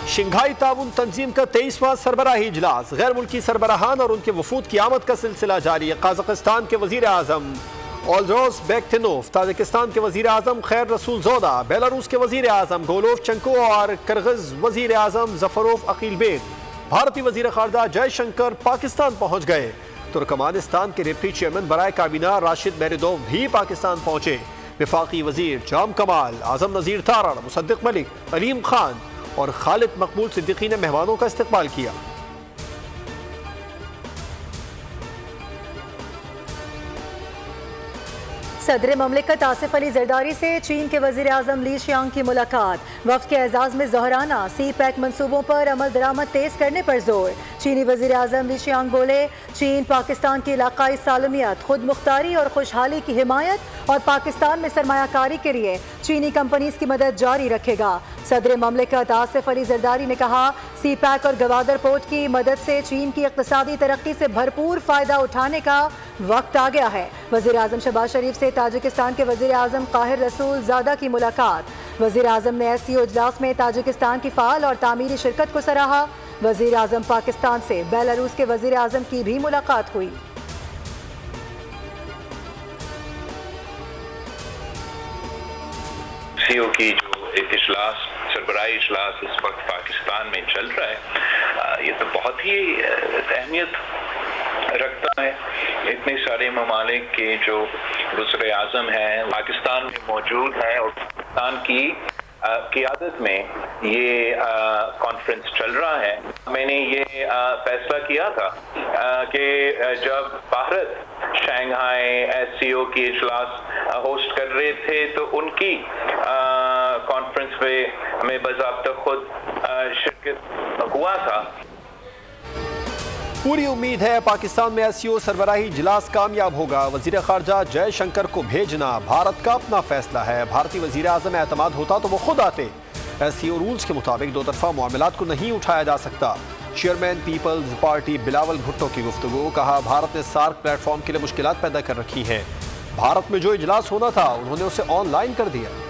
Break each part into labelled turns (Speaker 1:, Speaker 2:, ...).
Speaker 1: Shanghai ताउन तंजीम का 23वां सरबराही इजलास, गैर मुल्की सरबराहान और उनके वफूद की आमद का सिलसिला जारी। काज़ाकिस्तान के वज़ीर आज़म ओल्ड्रोस बेक्तिनोव, ताजिकिस्तान के वज़ीर आज़म खैर रसूल ज़ोदा, बेलारूस के वज़ीर आज़म गोलोव चंको और किर्गिज़ वज़ीर आज़म ज़फरोव अकीलबेग, भारतीय वज़ीर ख़ारजा जयशंकर पाकिस्तान पहुँच गए। तुर्कमानिस्तान के डिप्टी चेयरमैन बराए काबीना राशिद मेहरदोव भी पाकिस्तान पहुँचे। वफाकी वज़ीर जाम कमाल, आज़म नज़ीर तारड़, मुसद्दिक मलिक, अलीम खान और खालिद मकबूल सिद्दीकी ने मेहमानों का इस्तकबाल किया।
Speaker 2: सदर ममलिकत आसिफ अली जरदारी से चीन के वज़ीर आज़म ली शियांग की मुलाकात। वफ़द के एजाज़ में ज़ोहराना सी पैक मनसूबों पर अमल दरामद तेज़ करने पर जोर। चीनी वज़ीर आज़म ली शियांग बोले, चीन पाकिस्तान की इलाकाई सालमियत, खुद मुख्तारी और खुशहाली की हिमायत और पाकिस्तान में सरमायाकारी के लिए चीनी कंपनीज की मदद जारी रखेगा। सदर ममलिकत आसिफ अली जरदारी ने कहा, सी पैक और गवादर पोर्ट की मदद से चीन की इक़्तिसादी तरक्की से भरपूर फ़ायदा उठाने का वक्त आ गया है। वज़ीर आज़म शहबाज शरीफ से ताजिकिस्तान के वज़ीर आज़म काहिर रसूल ज़ादा की मुलाकात। वज़ीर आज़म ने SCO इजलास में ताजिकिस्तान की फ़ाल और तामीरी शिरकत को सराहा। वज़ीर आज़म पाकिस्तान से बेलारूस के वज़ीर आज़म की भी मुलाकात हुई।
Speaker 3: SCO की जो इजलास, सरबराही इजलास इस वक्त पाकिस्तान में चल रहा है, ये तो बहुत ही अहमियत रखता है। इतने सारे ममालिक के जो वज़ीर आज़म हैं पाकिस्तान में मौजूद हैं और पाकिस्तान की क़ियादत में ये कॉन्फ्रेंस चल रहा है। मैंने ये फैसला किया था कि जब भारत शंघाई SCO की इजलास होस्ट कर रहे थे तो उनकी कॉन्फ्रेंस पे हमें बाज़ाब्ता खुद शिरकत हुआ था।
Speaker 1: पूरी उम्मीद है पाकिस्तान में SCO सरबराही इजलास कामयाब होगा। वज़ीर ख़ारजा जयशंकर को भेजना भारत का अपना फैसला है। भारतीय वज़ीर आज़म एतमाद होता तो वो खुद आते। SCO रूल्स के मुताबिक दो तरफा मामलात को नहीं उठाया जा सकता। Chairman peoples party Bilawal Bhutto की गुफ्तगू, कहा भारत ने सार्क प्लेटफॉर्म के लिए मुश्किलात पैदा कर रखी हैं। भारत में जो इजलास होना था उन्होंने उसे ऑनलाइन कर दिया।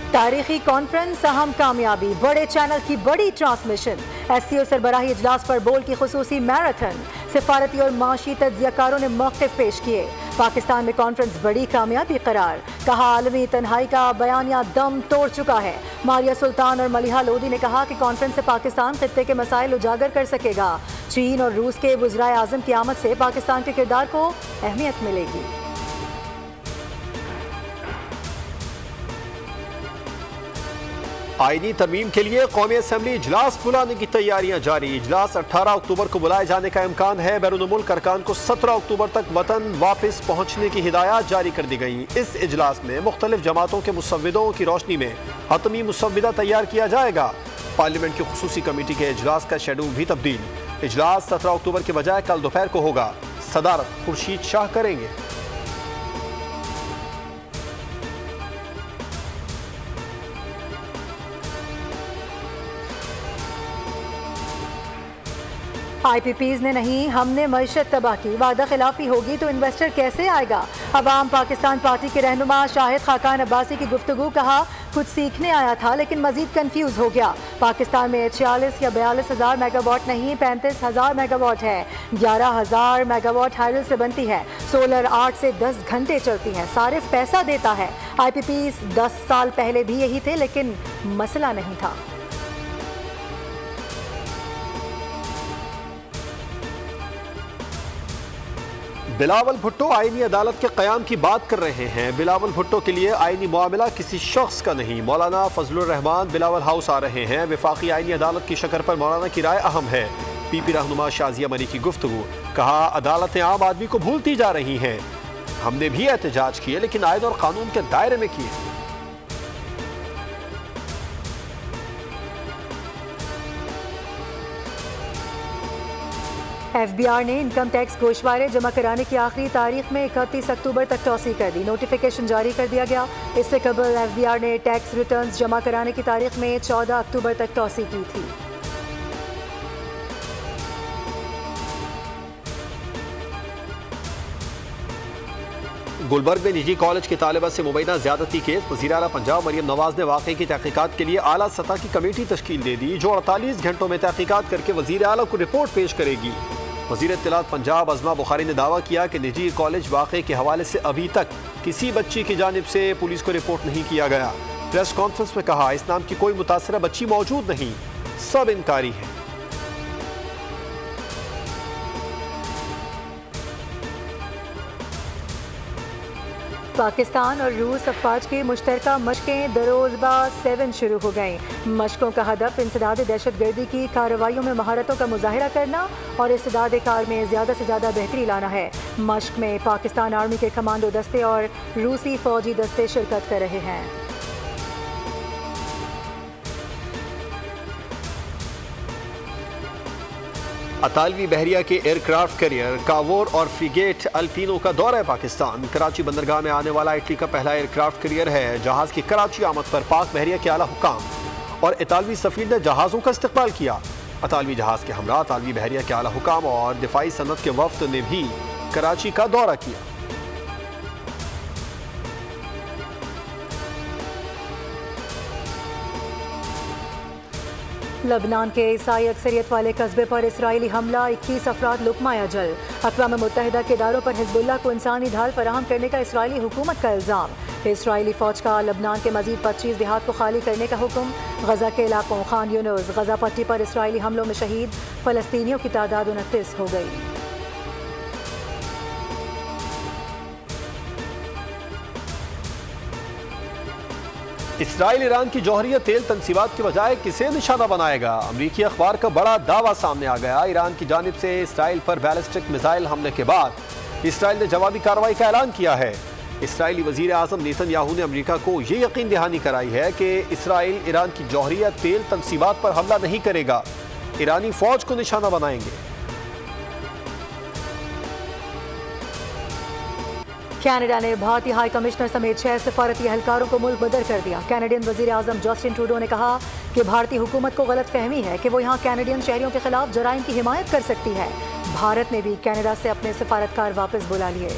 Speaker 2: तारीखी कॉन्फ्रेंस, अहम कामयाबी, बड़े चैनल की बड़ी ट्रांसमिशन। SCO सरबराही इजलास पर बोल की खुसूसी मैराथन। सिफारती और माशी तज्ज़ियाकारों ने मौक़िफ़ पेश किए। पाकिस्तान में कॉन्फ्रेंस बड़ी कामयाबी करार, कहा आलमी तन्हाई का बयानिया दम तोड़ चुका है। मारिया सुल्तान और मलिहा लोदी ने कहा कि कॉन्फ्रेंस से पाकिस्तान खित्ते के मसाइल उजागर कर सकेगा। चीन और रूस के वज़ीर आज़म की आमद से पाकिस्तान के किरदार को अहमियत मिलेगी।
Speaker 1: आईनी तरमीम के लिए कौमी असम्बली इजलास बुलाने की तैयारियां जारी। इजलास 18 अक्टूबर को बुलाए जाने का इम्कान है। बैरून मुल्क अरकान को 17 अक्टूबर तक वतन वापस पहुंचने की हिदायत जारी कर दी गई। इस इजलास में मुख्तलिफ जमातों के मुसव्विदों की रोशनी में हतमी मुसव्विदा तैयार किया जाएगा। पार्लियामेंट की खुसूसी कमेटी के इजलास का शेड्यूल भी तब्दील। इजलास 17 अक्टूबर के बजाय कल दोपहर को होगा। सदारत खुर्शीद शाह करेंगे।
Speaker 2: IPPs ने नहीं, हमने मईशत तबाह की, वादा खिलाफी होगी तो इन्वेस्टर कैसे आएगा। अवाम पाकिस्तान पार्टी के रहनुमा शाहिद खाकान अब्बासी की गुफ्तगू, कहा कुछ सीखने आया था लेकिन मजीद कंफ्यूज हो गया। पाकिस्तान में 46 या 42 हज़ार मेगावाट नहीं 35 हज़ार मेगावाट है। 11 हज़ार मेगावाट हाइडल से बनती है। सोलर 8 से 10 घंटे चलती है। सारिफ पैसा देता है। IPPs 10 साल पहले भी यही थे लेकिन मसला नहीं था।
Speaker 1: बिलावल भुट्टो आईनी अदालत के क़याम की बात कर रहे हैं। बिलावल भुट्टो के लिए आईनी मामला किसी शख्स का नहीं। मौलाना फजलुर रहमान बिलावल हाउस आ रहे हैं। वफाकी आईनी अदालत की शक्ल पर मौलाना की राय अहम है। PP रहनुमा शाजिया मनी की गुफ्तगू, कहा अदालतें आम आदमी को भूलती जा रही हैं। हमने भी एहतजाज किए लेकिन आयन और कानून के दायरे में किए।
Speaker 2: FBR ने इनकम टैक्स गोशवारे जमा कराने की आखिरी तारीख में 31 अक्टूबर तक तौसी कर दी। नोटिफिकेशन जारी कर दिया गया। इससे कबल FBR ने टैक्स रिटर्न्स जमा कराने की तारीख में 14 अक्टूबर तक तौसी की थी।
Speaker 1: गुलबर्ग में निजी कॉलेज की तालिबा से मुबैना ज्यादती केस। वज़ीर आला पंजाब मरियम नवाज ने वाक़े की तहकीकात के लिए आला सतह की कमेटी तश्कील दे दी, जो 48 घंटों में तहकीकात करके वज़ीर आला को रिपोर्ट पेश करेगी। वज़ीर इत्तलात पंजाब अज़मा बुखारी ने दावा किया कि निजी कॉलेज वाक़े के हवाले से अभी तक किसी बच्ची की जानिब से पुलिस को रिपोर्ट नहीं किया गया। प्रेस कॉन्फ्रेंस में कहा, इस नाम की कोई मुतासरा बच्ची मौजूद नहीं, सब इनकारी है।
Speaker 2: पाकिस्तान और रूस अफवाज की मुश्तरका मशकें दरोज़बा 7 शुरू हो गईं। मशकों का हदफ इंसदाद दहशतगर्दी की कार्रवाइयों में महारतों का मुजाहिरा करना और इस्तेदाद कार में ज़्यादा से ज़्यादा बेहतरी लाना है। मशक में पाकिस्तान आर्मी के कमांडो दस्ते और रूसी फौजी दस्ते शिरकत कर रहे हैं।
Speaker 1: अतालवी बहरिया के एयरक्राफ्ट कैरियर कावोर और फ्रिगेट अल्पीनो का दौरा है पाकिस्तान। कराची बंदरगाह में आने वाला इटली का पहला एयरक्राफ्ट कैरियर है। जहाज की कराची आमद पर पाक बहरिया के आला हुकाम और इतालवी सफीर ने जहाज़ों का इस्तकबाल किया। अतालवी जहाज के हमरा अतालवी बहरिया के आला हुकाम और दिफाई सनत के वफ्द ने भी कराची का दौरा किया।
Speaker 2: लबनान के ईसाई अक्सरियत वाले कस्बे पर इसराइली हमला, 21 अफराद लुकमाया जल। अक़वाम मुत्तहिदा के इदारों पर हिज़्बुल्लाह को इंसानी ढाल फराहम करने का इसराइली हुकूमत का इल्ज़ाम। इसराइली फ़ौज का लबनान के मज़ीद 25 देहात को खाली करने का हुक्म। गज़ा के इलाकों खान यूनुस, गज़ा पट्टी पर इसराइली हमलों में शहीद फ़लस्तीनियों की तादाद 29 हो गई।
Speaker 1: इसराइल ईरान की जौहरिया तेल तनसीबात के बजाय किसे निशाना बनाएगा? अमरीकी अखबार का बड़ा दावा सामने आ गया। ईरान की जानिब से इसराइल पर बैलिस्टिक मिसाइल हमले के बाद इसराइल ने जवाबी कार्रवाई का ऐलान किया है। इसराइली वजीर आज़म नेतन्याहू ने अमरीका को ये यकीन दहानी कराई है कि इसराइल ईरान की जौहरिया तेल तनसीबात पर हमला नहीं करेगा, ईरानी फौज को निशाना बनाएंगे।
Speaker 2: कनाडा ने भारतीय हाई कमिश्नर समेत 6 सफारती एहलकारों को मुल्क बदर कर दिया। कैनेडियन वजीर आज़म जस्टिन ट्रूडो ने कहा कि भारतीय हुकूमत को गलत फहमी है कि वो यहाँ कैनेडियन शहरियों के खिलाफ जराइम की हिमायत कर सकती है। भारत ने भी कनाडा से अपने सफारतकार वापस बुला लिए।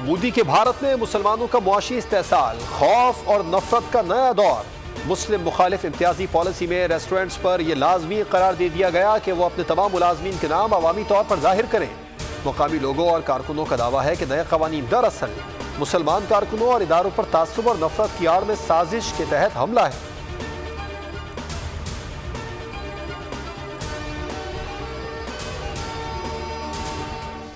Speaker 1: मोदी के भारत में मुसलमानों का मुआशी इस्तेसाल, खौफ और नफरत का नया दौर। मुस्लिम मुखालिफ इम्तियाजी पॉलिसी में रेस्टोरेंट्स पर यह लाजमी करार दे दिया गया कि वो अपने तमाम मुलाजमीन के नाम अवामी तौर पर जाहिर करें। मुकामी लोगों और कारकुनों का दावा है कि नए कवानीन दरअसल मुसलमान कारकुनों और इदारों पर तासुब और नफरत की आड़ में साजिश के तहत हमला है।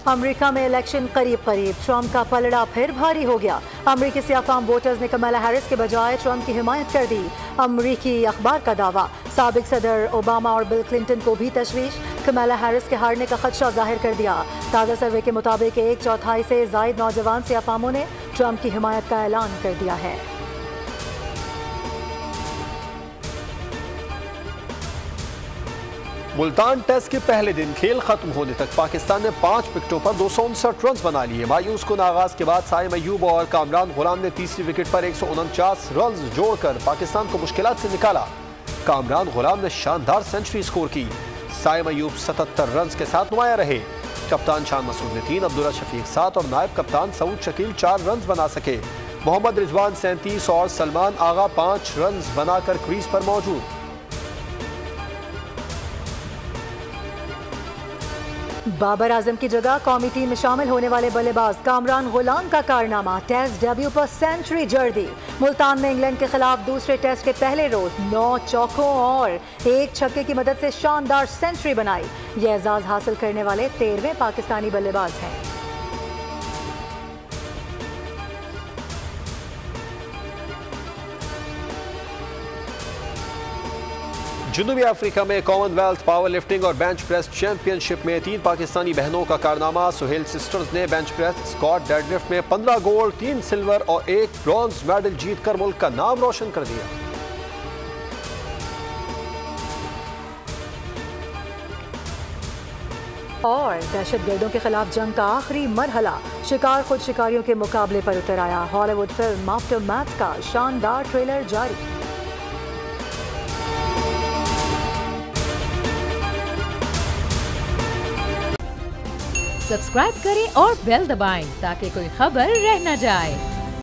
Speaker 2: अमेरिका में इलेक्शन करीब करीब, ट्रंप का पलड़ा फिर भारी हो गया। अमेरिकी सियाफाम वोटर्स ने कमला हैरिस के बजाय ट्रंप की हिमायत कर दी। अमेरिकी अखबार का दावा, साबिक सदर ओबामा और बिल क्लिंटन को भी तशवीश, कमला हैरिस के हारने का खदशा जाहिर कर दिया। ताज़ा सर्वे के मुताबिक 1/4 से जायद नौजवान सियाफामों ने ट्रंप की हिमायत का ऐलान कर दिया है।
Speaker 1: मुल्तान टेस्ट के पहले दिन खेल खत्म होने तक पाकिस्तान ने 5 विकेटों पर 259 रन बना लिए। मायूस कुन आगाज के बाद साइम अयूब और कामरान गुलाम ने तीसरी विकेट पर 149 रन जोड़कर पाकिस्तान को मुश्किलात से निकाला। कामरान गुलाम ने शानदार सेंचुरी स्कोर की। साइम अयूब 77 रन के साथ नुमाया रहे। कप्तान शान मसूद ने 3, अब्दुल्ला शफीक 7 और नायब कप्तान सऊद शकील 4 रन बना सके। मोहम्मद रिजवान 37 और सलमान आगा 5 रन बनाकर क्रीज पर मौजूद।
Speaker 2: बाबर आजम की जगह कौमी टीम में शामिल होने वाले बल्लेबाज कामरान गुलाम का कारनामा, टेस्ट डेब्यू पर सेंचुरी जड़ दी। मुल्तान में इंग्लैंड के खिलाफ दूसरे टेस्ट के पहले रोज 9 चौकों और 1 छक्के की मदद से शानदार सेंचुरी बनाई। यह एजाज हासिल करने वाले 13वें पाकिस्तानी बल्लेबाज हैं।
Speaker 1: जनूबी अफ्रीका में कॉमनवेल्थ पावर लिफ्टिंग और बेंच प्रेस चैंपियनशिप में 3 पाकिस्तानी बहनों का कारनामा। सुहेल सिस्टर्स ने बेंच प्रेस, स्क्वाट, डेडलिफ्ट में 15 गोल्ड, 3 सिल्वर और 1 ब्रॉन्ज मेडल जीतकर मुल्क का नाम रोशन कर दिया।
Speaker 2: और दहशतगर्दों के खिलाफ जंग का आखिरी मरहला, शिकार खुद शिकारियों के मुकाबले पर उतर आया। हॉलीवुड फिल्म आफ्टरमैथ का शानदार ट्रेलर जारी।
Speaker 4: सब्सक्राइब करें और बेल दबाएं ताकि कोई खबर रह न जाए।